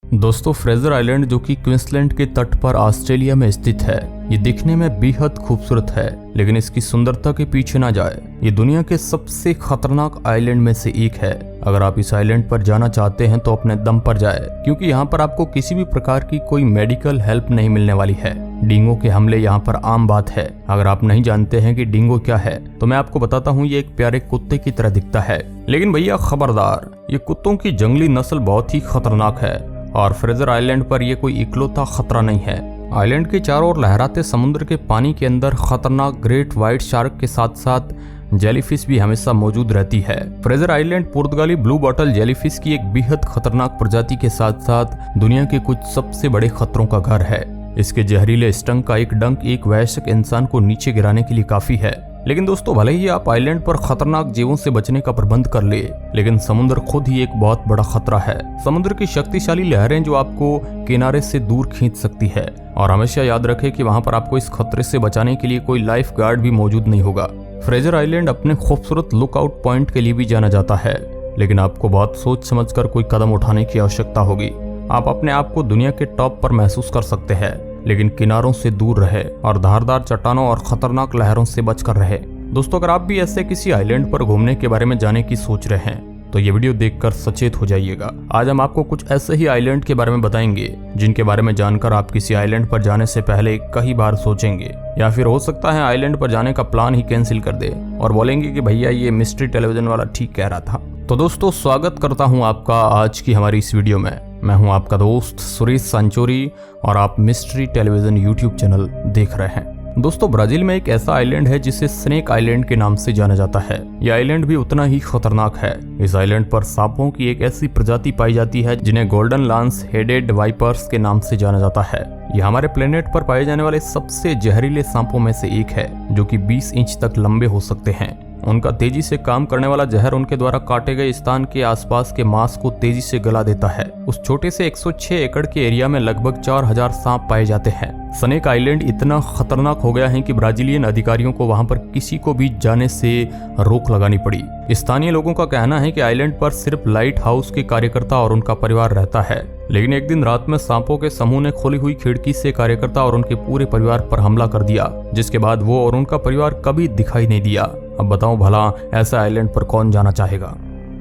दोस्तों, Fraser island जो कि क्वींसलैंड के तट पर ऑस्ट्रेलिया में स्थित है, ये दिखने में बेहद खूबसूरत है, लेकिन इसकी सुंदरता के पीछे ना जाए। ये दुनिया के सबसे खतरनाक आइलैंड में से एक है। अगर आप इस आइलैंड पर जाना चाहते हैं तो अपने दम पर जाए, क्योंकि यहाँ पर आपको किसी भी प्रकार की कोई मेडिकल हेल्प नहीं मिलने वाली है। डिंगो के हमले यहाँ पर आम बात है। अगर आप नहीं जानते हैं कि डिंगो क्या है तो मैं आपको बताता हूँ। ये एक प्यारे कुत्ते की तरह दिखता है, लेकिन भैया खबरदार, ये कुत्तों की जंगली नस्ल बहुत ही खतरनाक है और फ्रेजर आइलैंड पर यह कोई इकलौता खतरा नहीं है। आइलैंड के चारों ओर लहराते समुद्र के पानी के अंदर खतरनाक ग्रेट व्हाइट शार्क के साथ साथ जेलीफिश भी हमेशा मौजूद रहती है। फ्रेजर आइलैंड पुर्तगाली ब्लू बॉटल जेलीफिश की एक बेहद खतरनाक प्रजाति के साथ साथ दुनिया के कुछ सबसे बड़े खतरों का घर है। इसके जहरीले स्टंग का एक डंक एक वयस्क इंसान को नीचे गिराने के लिए काफी है। लेकिन दोस्तों, भले ही आप आइलैंड पर खतरनाक जीवों से बचने का प्रबंध कर ले, लेकिन समुद्र खुद ही एक बहुत बड़ा खतरा है। समुद्र की शक्तिशाली लहरें जो आपको किनारे से दूर खींच सकती है, और हमेशा याद रखें कि वहां पर आपको इस खतरे से बचाने के लिए कोई लाइफ गार्ड भी मौजूद नहीं होगा। फ्रेजर आइलैंड अपने खूबसूरत लुकआउट पॉइंट के लिए भी जाना जाता है, लेकिन आपको बहुत सोच समझकर कोई कदम उठाने की आवश्यकता होगी। आप अपने आप को दुनिया के टॉप पर महसूस कर सकते हैं, लेकिन किनारों से दूर रहे और धारदार चट्टानों और खतरनाक लहरों से बचकर रहे। दोस्तों, अगर आप भी ऐसे किसी आइलैंड पर घूमने के बारे में जाने की सोच रहे हैं तो ये वीडियो देखकर सचेत हो जाइएगा। आज हम आपको कुछ ऐसे ही आइलैंड के बारे में बताएंगे जिनके बारे में जानकर आप किसी आइलैंड पर जाने से पहले कई बार सोचेंगे, या फिर हो सकता है आइलैंड पर जाने का प्लान ही कैंसिल कर दे और बोलेंगे कि भैया ये मिस्ट्री टेलीविजन वाला ठीक कह रहा था। तो दोस्तों, स्वागत करता हूँ आपका आज की हमारी इस वीडियो में। मैं हूं आपका दोस्त सुरेश सांचोरी और आप मिस्ट्री टेलीविजन यूट्यूब चैनल देख रहे हैं। दोस्तों, ब्राजील में एक ऐसा आइलैंड है जिसे स्नेक आइलैंड के नाम से जाना जाता है। यह आइलैंड भी उतना ही खतरनाक है। इस आइलैंड पर सांपों की एक ऐसी प्रजाति पाई जाती है जिन्हें गोल्डन लांस हेडेड वाइपर्स के नाम से जाना जाता है। यह हमारे प्लेनेट पर पाए जाने वाले सबसे जहरीले सांपों में से एक है, जो कि 20 इंच तक लंबे हो सकते हैं। उनका तेजी से काम करने वाला जहर उनके द्वारा काटे गए स्थान के आसपास के मांस को तेजी से गला देता है। उस छोटे से 106 एकड़ के एरिया में लगभग 4000 सांप पाए जाते हैं। स्नेक आइलैंड इतना खतरनाक हो गया है कि ब्राजीलियन अधिकारियों को वहां पर किसी को भी जाने से रोक लगानी पड़ी। स्थानीय लोगों का कहना है कि आइलैंड पर सिर्फ लाइट हाउस के कार्यकर्ता और उनका परिवार रहता है, लेकिन एक दिन रात में सांपों के समूह ने खुली हुई खिड़की से कार्यकर्ता और उनके पूरे परिवार पर हमला कर दिया, जिसके बाद वो और उनका परिवार कभी दिखाई नहीं दिया। अब बताओ भला ऐसा आइलैंड पर कौन जाना चाहेगा।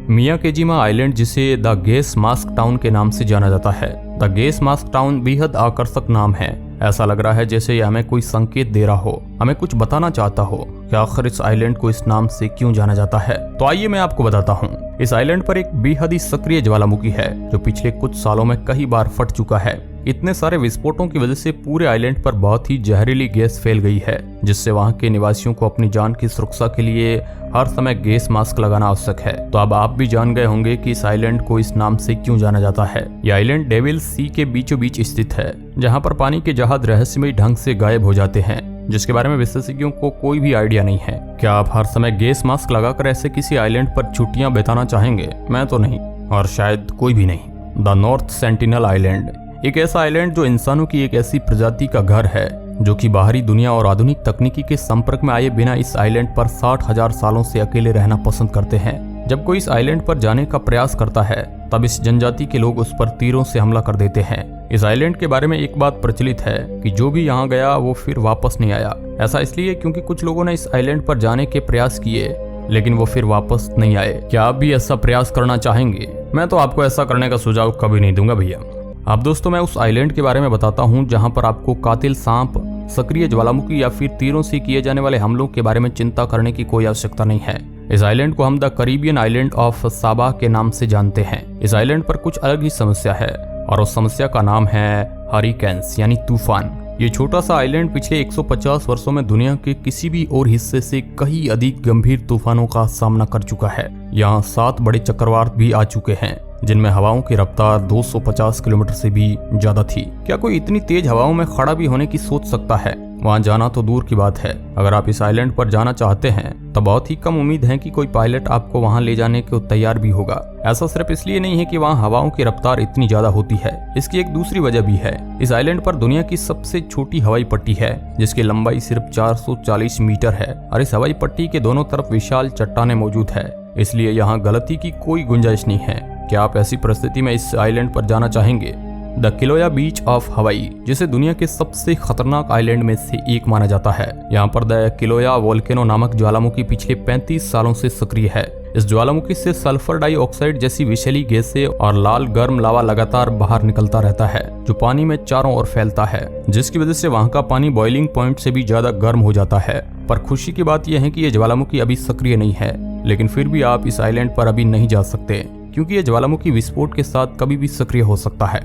मियाकेजिमा आइलैंड, जिसे द गैस मास्क टाउन के नाम से जाना जाता है। द गैस मास्क टाउन बेहद आकर्षक नाम है। ऐसा लग रहा है जैसे यह हमें कोई संकेत दे रहा हो, हमें कुछ बताना चाहता हो कि आखिर इस आइलैंड को इस नाम से क्यों जाना जाता है। तो आइए मैं आपको बताता हूँ। इस आइलैंड पर एक बेहद ही सक्रिय ज्वालामुखी है जो पिछले कुछ सालों में कई बार फट चुका है। इतने सारे विस्फोटों की वजह से पूरे आइलैंड पर बहुत ही जहरीली गैस फैल गई है, जिससे वहां के निवासियों को अपनी जान की सुरक्षा के लिए हर समय गैस मास्क लगाना आवश्यक है। तो अब आप भी जान गए होंगे कि इस आइलैंड को इस नाम से क्यों जाना जाता है। यह आइलैंड डेविल सी के बीचों बीच स्थित है, जहां पर पानी के जहाज रहस्यमयी ढंग से गायब हो जाते हैं, जिसके बारे में विशेषज्ञों को कोई भी आइडिया नहीं है। क्या आप हर समय गैस मास्क लगाकर ऐसे किसी आइलैंड पर छुट्टियां बिताना चाहेंगे? मैं तो नहीं, और शायद कोई भी नहीं। द नॉर्थ सेंटिनल आइलैंड एक ऐसा आइलैंड जो इंसानों की एक ऐसी प्रजाति का घर है जो कि बाहरी दुनिया और आधुनिक तकनीकी के संपर्क में आए बिना इस आइलैंड पर 60,000 सालों से अकेले रहना पसंद करते हैं। जब कोई इस आइलैंड पर जाने का प्रयास करता है, तब इस जनजाति के लोग उस पर तीरों से हमला कर देते हैं। इस आइलैंड के बारे में एक बात प्रचलित है कि जो भी यहाँ गया वो फिर वापस नहीं आया। ऐसा इसलिए क्योंकि कुछ लोगों ने इस आइलैंड पर जाने के प्रयास किए, लेकिन वो फिर वापस नहीं आए। क्या आप भी ऐसा प्रयास करना चाहेंगे? मैं तो आपको ऐसा करने का सुझाव कभी नहीं दूंगा भैया। अब दोस्तों, मैं उस आइलैंड के बारे में बताता हूँ जहाँ पर आपको कातिल सांप, सक्रिय ज्वालामुखी या फिर तीरों से किए जाने वाले हमलों के बारे में चिंता करने की कोई आवश्यकता नहीं है। इस आइलैंड को हम द कैरिबियन आइलैंड ऑफ साबा के नाम से जानते हैं। इस आइलैंड पर कुछ अलग ही समस्या है, और उस समस्या का नाम है हरिकेन्स यानी तूफान। ये छोटा सा आइलैंड पिछले 150 वर्षों में दुनिया के किसी भी और हिस्से से कहीं अधिक गंभीर तूफानों का सामना कर चुका है। यहाँ 7 बड़े चक्रवात भी आ चुके हैं, जिनमें हवाओं की रफ्तार 250 किलोमीटर से भी ज्यादा थी। क्या कोई इतनी तेज हवाओं में खड़ा भी होने की सोच सकता है? वहां जाना तो दूर की बात है। अगर आप इस आइलैंड पर जाना चाहते हैं तो बहुत ही कम उम्मीद है कि कोई पायलट आपको वहां ले जाने को तैयार भी होगा। ऐसा सिर्फ इसलिए नहीं है कि वहां हवाओं की रफ्तार इतनी ज्यादा होती है, इसकी एक दूसरी वजह भी है। इस आइलैंड पर दुनिया की सबसे छोटी हवाई पट्टी है, जिसकी लंबाई सिर्फ 440 मीटर है, और इस हवाई पट्टी के दोनों तरफ विशाल चट्टानें मौजूद है, इसलिए यहाँ गलती की कोई गुंजाइश नहीं है। क्या आप ऐसी परिस्थिति में इस आइलैंड पर जाना चाहेंगे? द किलोया बीच ऑफ हवाई, जिसे दुनिया के सबसे खतरनाक आइलैंड में से एक माना जाता है। यहाँ पर द किलोया वोल्केनो नामक ज्वालामुखी पिछले 35 सालों से सक्रिय है। इस ज्वालामुखी से सल्फर डाइऑक्साइड जैसी विषैली गैसें और लाल गर्म लावा लगातार बाहर निकलता रहता है, जो पानी में चारों ओर फैलता है, जिसकी वजह से वहाँ का पानी बॉइलिंग पॉइंट से भी ज्यादा गर्म हो जाता है। पर खुशी की बात यह है कि यह ज्वालामुखी अभी सक्रिय नहीं है, लेकिन फिर भी आप इस आइलैंड पर अभी नहीं जा सकते, क्योंकि यह ज्वालामुखी विस्फोट के साथ कभी भी सक्रिय हो सकता है।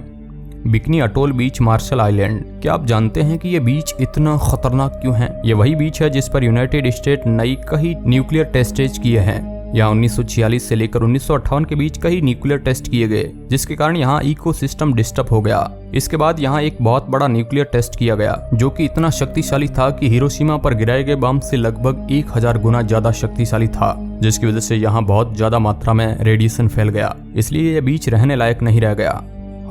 बिकनी अटोल बीच, मार्शल आइलैंड। क्या आप जानते हैं कि यह बीच इतना खतरनाक क्यों है? यह वही बीच है जिस पर यूनाइटेड स्टेट नई कई न्यूक्लियर टेस्टेज किए हैं। यहाँ 1946 से लेकर 1958 के बीच कई न्यूक्लियर टेस्ट किए गए, जिसके कारण यहाँ इकोसिस्टम डिस्टर्ब हो गया। इसके बाद यहाँ एक बहुत बड़ा न्यूक्लियर टेस्ट किया गया, जो कि इतना शक्तिशाली था कि हिरोशिमा पर गिराए गए बम से लगभग 1000 गुना ज्यादा शक्तिशाली था, जिसकी वजह से यहाँ बहुत ज्यादा मात्रा में रेडिएशन फैल गया। इसलिए यह बीच रहने लायक नहीं रह गया।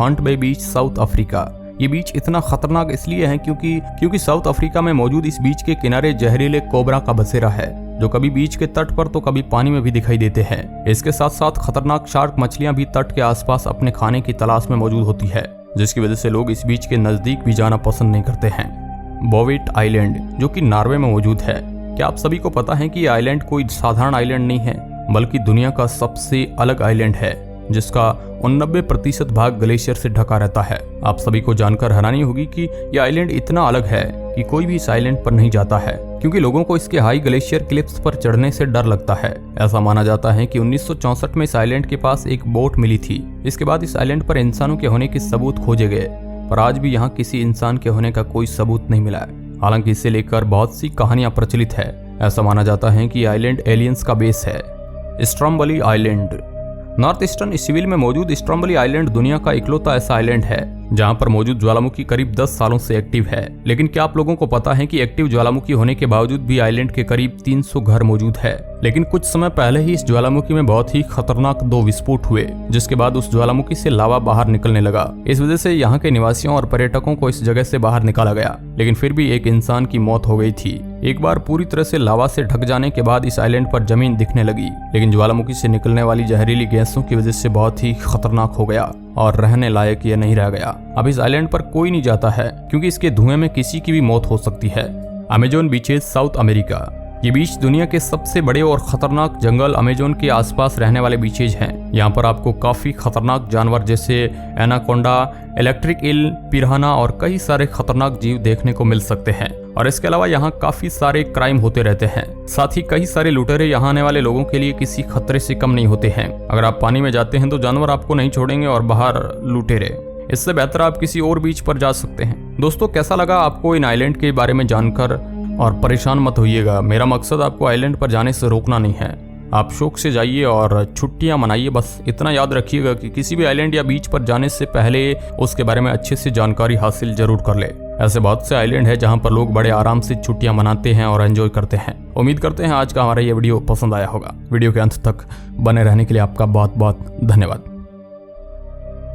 हंट बे बीच, साउथ अफ्रीका। ये बीच इतना खतरनाक इसलिए है क्योंकि साउथ अफ्रीका में मौजूद इस बीच के किनारे जहरीले कोबरा का बसेरा है, जो कभी बीच के तट पर तो कभी पानी में भी दिखाई देते हैं। इसके साथ साथ खतरनाक शार्क मछलियां भी तट के आसपास अपने खाने की तलाश में मौजूद होती है, जिसकी वजह से लोग इस बीच के नजदीक भी जाना पसंद नहीं करते हैं। बोविट आइलैंड, जो कि नॉर्वे में मौजूद है। क्या आप सभी को पता है कि यह आइलैंड कोई साधारण आइलैंड नहीं है, बल्कि दुनिया का सबसे अलग आइलैंड है, जिसका 89% भाग ग्लेशियर से ढका रहता है। आप सभी को जानकर हैरानी होगी कि यह आइलैंड इतना अलग है कि कोई भी इस आइलैंड पर नहीं जाता है, क्योंकि लोगों को इसके हाई ग्लेशियर क्लिप्स पर चढ़ने से डर लगता है। ऐसा माना जाता है कि 1964 में इस आइलैंड के पास एक बोट मिली थी। इसके बाद इस आइलैंड पर इंसानों के होने के सबूत खोजे गए, पर आज भी यहाँ किसी इंसान के होने का कोई सबूत नहीं मिला है। हालांकि इसे लेकर बहुत सी कहानियां प्रचलित है। ऐसा माना जाता है कि आइलैंड एलियंस का बेस है। Stromboli island. North eastern Sicily में मौजूद स्ट्रोम्बोली आइलैंड दुनिया का इकलौता ऐसा आइलैंड है जहां पर मौजूद ज्वालामुखी करीब 10 सालों से एक्टिव है। लेकिन क्या आप लोगों को पता है कि एक्टिव ज्वालामुखी होने के बावजूद भी आइलैंड के करीब 300 घर मौजूद है। लेकिन कुछ समय पहले ही इस ज्वालामुखी में बहुत ही खतरनाक 2 विस्फोट हुए, जिसके बाद उस ज्वालामुखी से लावा बाहर निकलने लगा। इस वजह से यहाँ के निवासियों और पर्यटकों को इस जगह से बाहर निकाला गया, लेकिन फिर भी एक इंसान की मौत हो गई थी। एक बार पूरी तरह से लावा से ढक जाने के बाद इस आइलैंड पर जमीन दिखने लगी, लेकिन ज्वालामुखी से निकलने वाली जहरीली गैसों की वजह से बहुत ही खतरनाक हो गया और रहने लायक यह नहीं रह गया। अब इस आइलैंड पर कोई नहीं जाता है, क्योंकि इसके धुएं में किसी की भी मौत हो सकती है। Amazon beaches, south America. ये बीच दुनिया के सबसे बड़े और खतरनाक जंगल अमेजोन के आसपास रहने वाले बीचेज हैं। यहाँ पर आपको काफी खतरनाक जानवर जैसे एनाकोंडा, इलेक्ट्रिक ईल, पिराना और कई सारे खतरनाक जीव देखने को मिल सकते हैं। और इसके अलावा यहाँ काफी सारे क्राइम होते रहते हैं। साथ ही कई सारे लुटेरे यहाँ आने वाले लोगों के लिए किसी खतरे से कम नहीं होते हैं। अगर आप पानी में जाते हैं तो जानवर आपको नहीं छोड़ेंगे और बाहर लुटेरे। इससे बेहतर आप किसी और बीच पर जा सकते हैं। दोस्तों, कैसा लगा आपको इन आइलैंड के बारे में जानकर? और परेशान मत होइएगा, मेरा मकसद आपको आइलैंड पर जाने से रोकना नहीं है। आप शौक से जाइए और छुट्टियां मनाइए। बस इतना याद रखिएगा कि किसी भी आइलैंड या बीच पर जाने से पहले उसके बारे में अच्छे से जानकारी हासिल जरूर कर ले। ऐसे बहुत से आइलैंड है जहां पर लोग बड़े आराम से छुट्टियां मनाते हैं और एंजॉय करते हैं। उम्मीद करते हैं आज का हमारा ये वीडियो पसंद आया होगा। वीडियो के अंत तक बने रहने के लिए आपका बहुत बहुत धन्यवाद।